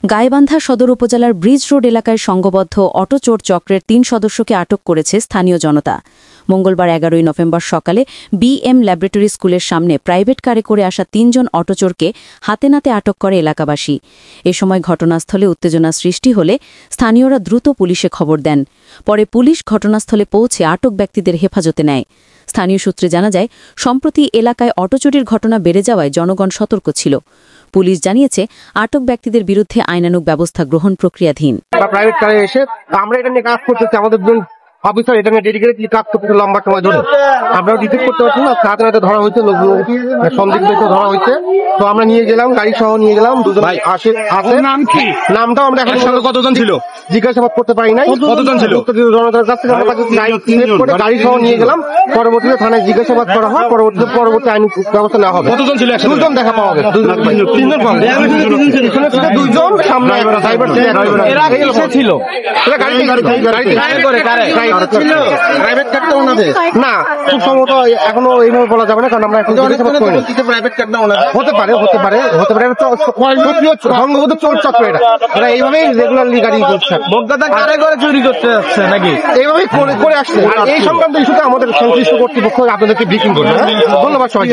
গাইবান্ধা সদর উপজেলার bridge road এলাকায় সংঘবদ্ধ অটো চোর চক্রের ৩ সদস্যকে আটক করেছে স্থানীয় জনতা। মঙ্গলবার ১১ নভেম্বর সকালে বিএম ল্যাবরেটরি স্কুলের সামনে প্রাইভেট কারে করে আসা ৩ জন অটোচোরকে হাতে নাতে আটক করে এলাকাবাসী। এ সময় ঘটনাস্থলে উত্তেজনা সৃষ্টি হলে স্থানীয়রা দ্রুত পুলিশে খবর দেন। পরে পুলিশ ঘটনাস্থলে পৌঁছে আটক ব্যক্তিদের হেফাজতে নেয়। স্থানীয় সূত্রে জানা যায়, সম্প্রতি এলাকায় অটোচুরির ঘটনা বেড়ে যাওয়ায় জনগণ সতর্ক ছিল। পুলিশ জানিয়েছে, আটক ব্যক্তিদের বিরুদ্ধে আইনানুগ ব্যবস্থা গ্রহণ প্রক্রিয়াধীন। প্রাইভেট কারে এসে আমরা এটা নিয়ে কাজ করতেছি, আমাদের অফিসার এটা নিয়ে ডেডিকেটলি কাজ করতে লম্বা সময় ধরে আমরাও রিসিভ করতে পারছি না। হাতে নাতে ধরা হয়েছে, লোকগুলো সন্দিগ্ধ ধরা হয়েছে। তো আমরা নিয়ে গেলাম, গাড়ি সহ নিয়ে গেলাম। দুজন নাম কি, নামটাও আমরা এখন সঙ্গে কতজন ছিল জিজ্ঞাসাবাদ করতে পারি নাই। কতজন ছিল জনতার কাছ থেকে আমরা গাড়ি সহ নিয়ে গেলাম। পরবর্তীতে থানায় জিজ্ঞাসাবাদ করা হয়, পরবর্তী আইন ব্যবস্থা নেওয়া হবে। কতজন ছিল? দুজন দেখা পাওয়া গেছে, তিনজন পাওয়া গেছে। দুজন সামনে ড্রাইভার ছিল। প্রাইভেট কারটা ওনাদের না, খুব সম্ভবত এখনো এইভাবে বলা যাবে না, কারণ আমরা এখন প্রাইভেট কারটা ওনাদের হতে পারে সংঘবদ্ধ চোর চক্র। এরা এইভাবেই রেগুলারলি গাড়ি করছে, বগদাদা কারে করে চুরি করতে যাচ্ছে নাকি, এইভাবেই করে আসছে। আর এই সংক্রান্ত ইস্যুতে আমাদের সংশ্লিষ্ট কর্তৃপক্ষ আপনাদেরকে ব্রিফিং করবে। ধন্যবাদ সবাই।